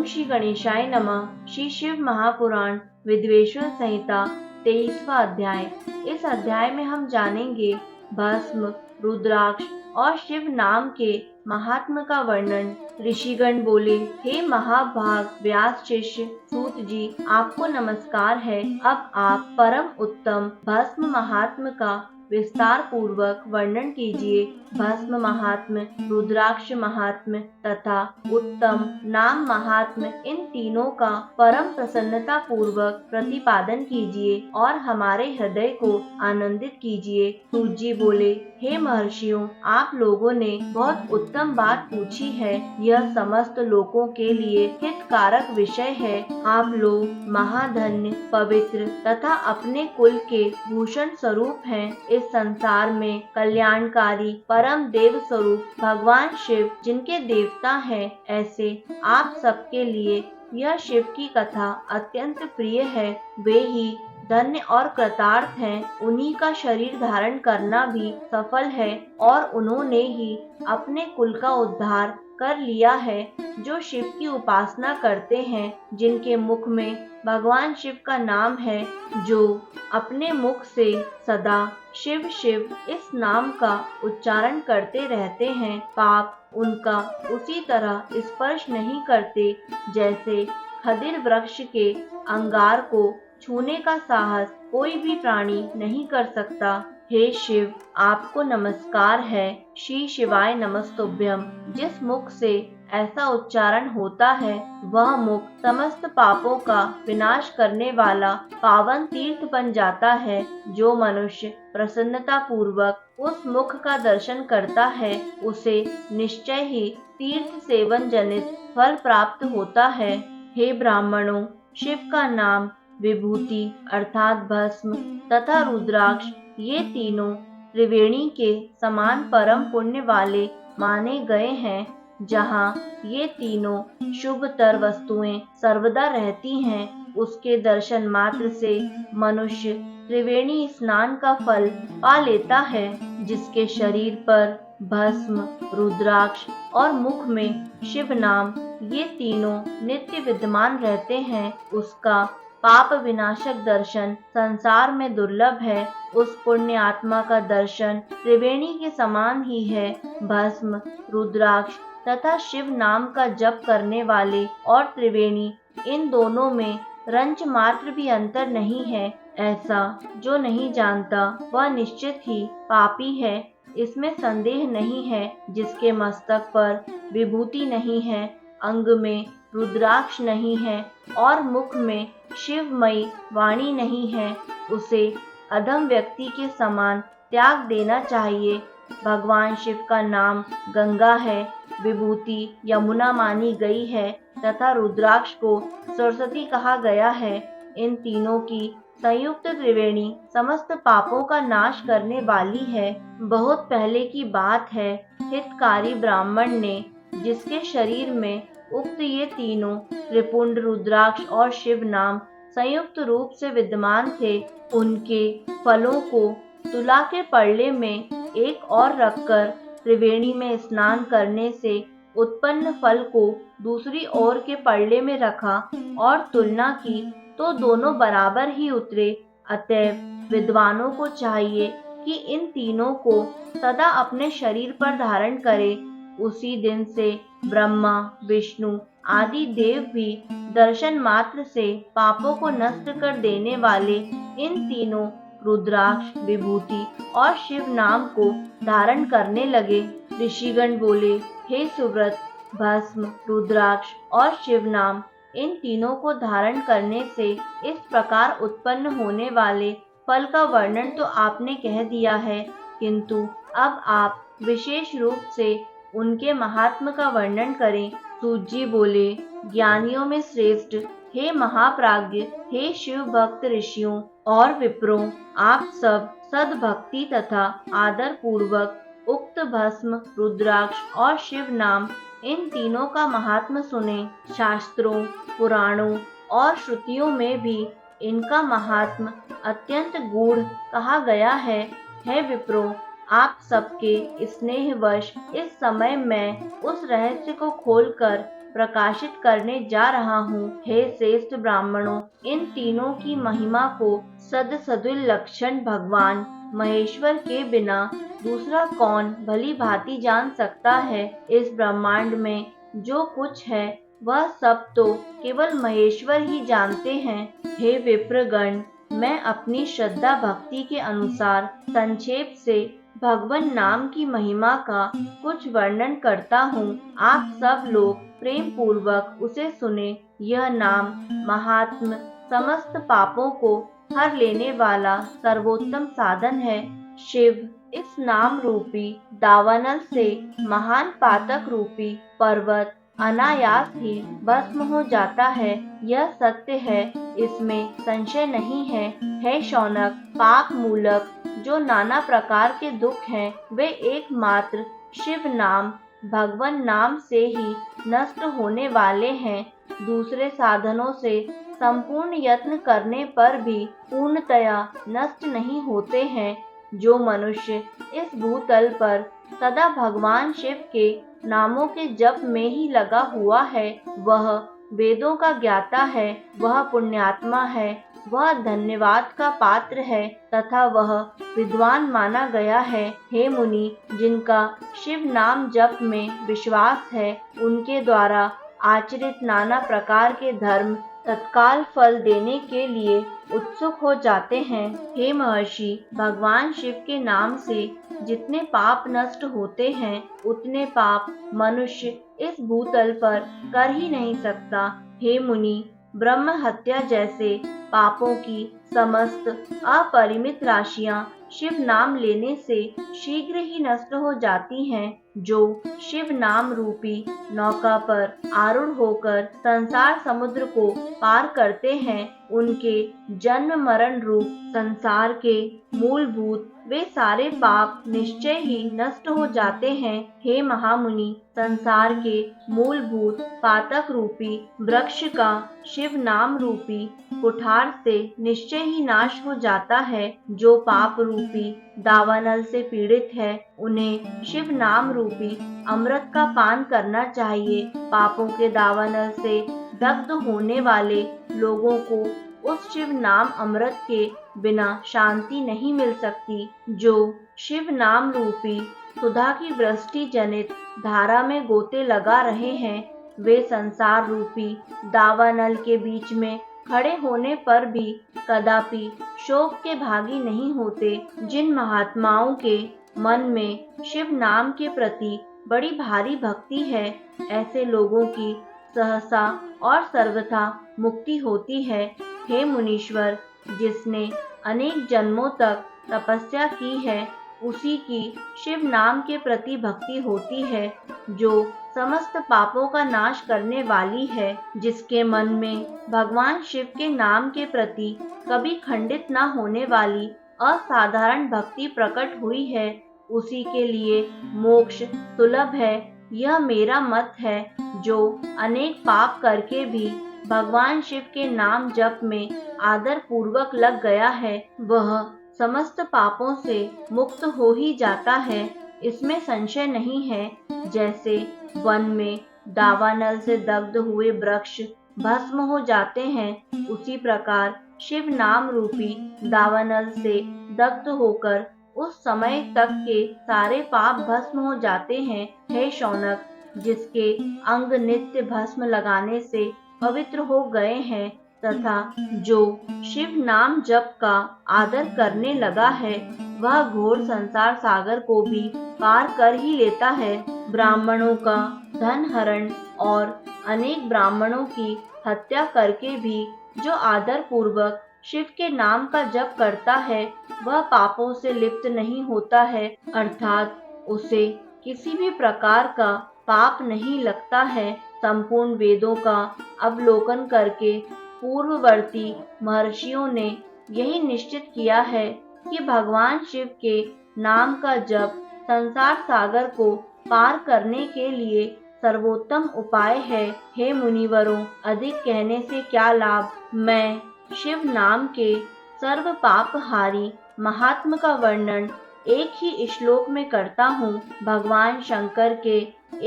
ओम श्री गणेशाय नमः। श्री शिव महापुराण विद्वेश्वर संहिता 23वां अध्याय। इस अध्याय में हम जानेंगे भस्म, रुद्राक्ष और शिव नाम के महात्म का वर्णन। ऋषिगण बोले, हे महाभाग व्यास शिष्य सूत जी, आपको नमस्कार है। अब आप परम उत्तम भस्म महात्म का विस्तार पूर्वक वर्णन कीजिए। भस्म महात्म, रुद्राक्ष महात्म तथा उत्तम नाम महात्म, इन तीनों का परम प्रसन्नता पूर्वक प्रतिपादन कीजिए और हमारे हृदय को आनंदित कीजिए। सूत जी बोले, हे महर्षियों, आप लोगों ने बहुत उत्तम बात पूछी है। यह समस्त लोगों के लिए हितकारक विषय है। आप लोग महाधन्य, पवित्र तथा अपने कुल के भूषण स्वरूप हैं। इस संसार में कल्याणकारी परम देव स्वरूप भगवान शिव जिनके देवता हैं, ऐसे आप सबके लिए यह शिव की कथा अत्यंत प्रिय है। वे ही धन्य और कृतार्थ हैं। उन्हीं का शरीर धारण करना भी सफल है और उन्होंने ही अपने कुल का उद्धार कर लिया है। जो शिव की उपासना करते हैं, जिनके मुख में भगवान शिव का नाम है, जो अपने मुख से सदा शिव शिव इस नाम का उच्चारण करते रहते हैं, पाप उनका उसी तरह स्पर्श नहीं करते जैसे खदिर वृक्ष के अंगार को छूने का साहस कोई भी प्राणी नहीं कर सकता। हे शिव, आपको नमस्कार है। श्री शिवाय नमस्तुभ्यम। जिस मुख से ऐसा उच्चारण होता है, वह मुख समस्त पापों का विनाश करने वाला पावन तीर्थ बन जाता है। जो मनुष्य प्रसन्नता पूर्वक उस मुख का दर्शन करता है, उसे निश्चय ही तीर्थ सेवन जनित फल प्राप्त होता है। हे ब्राह्मणों, शिव का नाम विभूति अर्थात भस्म तथा रुद्राक्ष, ये तीनों त्रिवेणी के समान परम पुण्य वाले माने गए हैं। जहाँ ये तीनों शुभतर वस्तुएं सर्वदा रहती हैं, उसके दर्शन मात्र से मनुष्य त्रिवेणी स्नान का फल पा लेता है। जिसके शरीर पर भस्म, रुद्राक्ष और मुख में शिव नाम, ये तीनों नित्य विद्यमान रहते हैं, उसका पाप विनाशक दर्शन संसार में दुर्लभ है। उस पुण्य आत्मा का दर्शन त्रिवेणी के समान ही है। भस्म, रुद्राक्ष तथा शिव नाम का जप करने वाले और त्रिवेणी, इन दोनों में रंच मात्र भी अंतर नहीं है। ऐसा जो नहीं जानता वह निश्चित ही पापी है, इसमें संदेह नहीं है। जिसके मस्तक पर विभूति नहीं है, अंग में रुद्राक्ष नहीं है और मुख में शिवमयी वाणी नहीं है, उसे अधम व्यक्ति के समान त्याग देना चाहिए। भगवान शिव का नाम गंगा है, विभूति यमुना मानी गई है तथा रुद्राक्ष को सरस्वती कहा गया है। इन तीनों की संयुक्त त्रिवेणी समस्त पापों का नाश करने वाली है। बहुत पहले की बात है, हितकारी ब्राह्मण ने, जिसके शरीर में उक्त ये तीनों त्रिपुंड रुद्राक्ष और शिव नाम संयुक्त रूप से विद्यमान थे, उनके फलों को तुला के पड़ले में एक और रखकर त्रिवेणी में स्नान करने से उत्पन्न फल को दूसरी ओर के पड़ले में रखा और तुलना की तो दोनों बराबर ही उतरे। अतएव विद्वानों को चाहिए कि इन तीनों को सदा अपने शरीर पर धारण करें। उसी दिन से ब्रह्मा, विष्णु आदि देव भी दर्शन मात्र से पापों को नष्ट कर देने वाले इन तीनों रुद्राक्ष, विभूति और शिव नाम को धारण करने लगे। ऋषिगण बोले, हे सुव्रत, भस्म, रुद्राक्ष और शिव नाम, इन तीनों को धारण करने से इस प्रकार उत्पन्न होने वाले फल का वर्णन तो आपने कह दिया है, किंतु अब आप विशेष रूप से उनके महात्म का वर्णन करें। सूत जी बोले, ज्ञानियों में श्रेष्ठ, हे महाप्राज्ञ, हे शिव भक्त ऋषियों और विप्रों, आप सब सद्भक्ति तथा आदर पूर्वक उक्त भस्म, रुद्राक्ष और शिव नाम, इन तीनों का महात्म सुने। शास्त्रों, पुराणों और श्रुतियों में भी इनका महात्म अत्यंत गूढ़ कहा गया है। हे विप्रों, आप सबके स्नेहवश इस समय मैं उस रहस्य को खोलकर प्रकाशित करने जा रहा हूँ। हे श्रेष्ठ ब्राह्मणों, इन तीनों की महिमा को सदसद्विल लक्षण भगवान महेश्वर के बिना दूसरा कौन भली भांति जान सकता है। इस ब्रह्मांड में जो कुछ है वह सब तो केवल महेश्वर ही जानते हैं। हे विप्रगण, मैं अपनी श्रद्धा भक्ति के अनुसार संक्षेप से भगवान नाम की महिमा का कुछ वर्णन करता हूँ। आप सब लोग प्रेम पूर्वक उसे सुने। यह नाम महात्म समस्त पापों को हर लेने वाला सर्वोत्तम साधन है। शिव इस नाम रूपी दावानल से महान पातक रूपी पर्वत अनायास ही भस्म हो जाता है। यह सत्य है, इसमें संशय नहीं है। हे शौनक, पाप मूलक जो नाना प्रकार के दुख हैं, वे एकमात्र शिव नाम भगवान नाम से ही नष्ट होने वाले हैं। दूसरे साधनों से संपूर्ण यत्न करने पर भी पूर्णतया नष्ट नहीं होते हैं। जो मनुष्य इस भूतल पर सदा भगवान शिव के नामों के जप में ही लगा हुआ है, वह वेदों का ज्ञाता है, वह पुण्यात्मा है, वह धन्यवाद का पात्र है तथा वह विद्वान माना गया है। हे मुनि, जिनका शिव नाम जप में विश्वास है, उनके द्वारा आचरित नाना प्रकार के धर्म तत्काल फल देने के लिए उत्सुक हो जाते हैं। हे महर्षि, भगवान शिव के नाम से जितने पाप नष्ट होते हैं, उतने पाप मनुष्य इस भूतल पर कर ही नहीं सकता। हे मुनि, ब्रह्म हत्या जैसे पापों की समस्त अपरिमित राशियां शिव नाम लेने से शीघ्र ही नष्ट हो जाती हैं। जो शिव नाम रूपी नौका पर आरूढ़ होकर संसार समुद्र को पार करते हैं, उनके जन्म मरण रूप संसार के मूलभूत वे सारे पाप निश्चय ही नष्ट हो जाते हैं। हे महामुनि, संसार के मूलभूत पातक रूपी वृक्ष का शिव नाम रूपी कुठार से निश्चय ही नाश हो जाता है। जो पाप रूपी दावानल से पीड़ित है, उन्हें शिव नाम रूपी अमृत का पान करना चाहिए। पापों के दावानल से दग्ध होने वाले लोगों को उस शिव नाम अमृत के बिना शांति नहीं मिल सकती। जो शिव नाम रूपी सुधा की वृष्टि जनित धारा में गोते लगा रहे हैं, वे संसार रूपी दावानल के बीच में खड़े होने पर भी कदापि शोक के भागी नहीं होते। जिन महात्माओं के मन में शिव नाम के प्रति बड़ी भारी भक्ति है, ऐसे लोगों की सहसा और सर्वथा मुक्ति होती है। हे मुनीश्वर, जिसने अनेक जन्मों तक तपस्या की है, उसी की शिव नाम के प्रति भक्ति होती है, जो समस्त पापों का नाश करने वाली है। जिसके मन में भगवान शिव के नाम के प्रति कभी खंडित न होने वाली असाधारण भक्ति प्रकट हुई है, उसी के लिए मोक्ष सुलभ है। यह मेरा मत है। जो अनेक पाप करके भी भगवान शिव के नाम जप में आदर पूर्वक लग गया है, वह समस्त पापों से मुक्त हो ही जाता है, इसमें संशय नहीं है। जैसे वन में दावानल से दग्ध हुए वृक्ष भस्म हो जाते हैं, उसी प्रकार शिव नाम रूपी दावानल से दग्ध होकर उस समय तक के सारे पाप भस्म हो जाते हैं। हे शौनक, जिसके अंग नित्य भस्म लगाने से पवित्र हो गए हैं तथा जो शिव नाम जप का आदर करने लगा है, वह घोर संसार सागर को भी पार कर ही लेता है। ब्राह्मणों का धन हरण और अनेक ब्राह्मणों की हत्या करके भी जो आदर पूर्वक शिव के नाम का जप करता है, वह पापों से लिप्त नहीं होता है, अर्थात उसे किसी भी प्रकार का पाप नहीं लगता है। संपूर्ण वेदों का अवलोकन करके पूर्ववर्ती महर्षियों ने यही निश्चित किया है कि भगवान शिव के नाम का जप संसार सागर को पार करने के लिए सर्वोत्तम उपाय है। हे मुनिवरों, अधिक कहने से क्या लाभ। मैं शिव नाम के सर्व पापहारी महात्म का वर्णन एक ही श्लोक में करता हूँ। भगवान शंकर के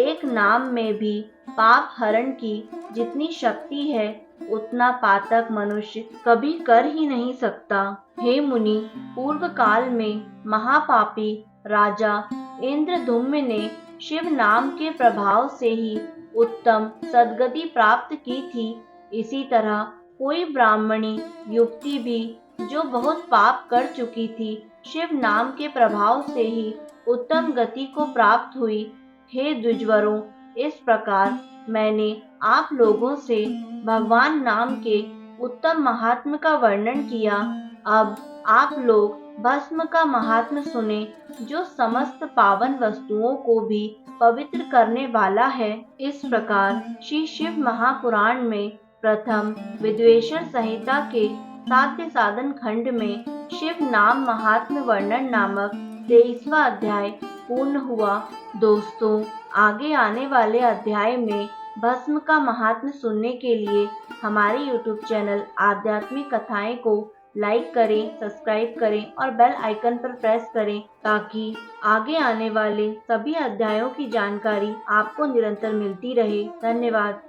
एक नाम में भी पाप हरण की जितनी शक्ति है उतना पातक मनुष्य कभी कर ही नहीं सकता। हे मुनि, पूर्व काल में महापापी राजा इंद्रधुम्न ने शिव नाम के प्रभाव से ही उत्तम सद्गति प्राप्त की थी। इसी तरह कोई ब्राह्मणी युवती भी जो बहुत पाप कर चुकी थी, शिव नाम के प्रभाव से ही उत्तम गति को प्राप्त हुई। हे द्विजवरों, इस प्रकार मैंने आप लोगों से भगवान नाम के उत्तम महात्म्य का वर्णन किया। अब आप लोग भस्म का महात्म्य सुने, जो समस्त पावन वस्तुओं को भी पवित्र करने वाला है। इस प्रकार श्री शिव महापुराण में प्रथम विद्वेषण संहिता के साध्य साधन खंड में शिव नाम महात्म्य वर्णन नामक 23वां अध्याय पूर्ण हुआ। दोस्तों, आगे आने वाले अध्याय में भस्म का महात्म्य सुनने के लिए हमारे YouTube चैनल आध्यात्मिक कथाएं को लाइक करें, सब्सक्राइब करें और बेल आइकन पर प्रेस करें ताकि आगे आने वाले सभी अध्यायों की जानकारी आपको निरंतर मिलती रहे। धन्यवाद।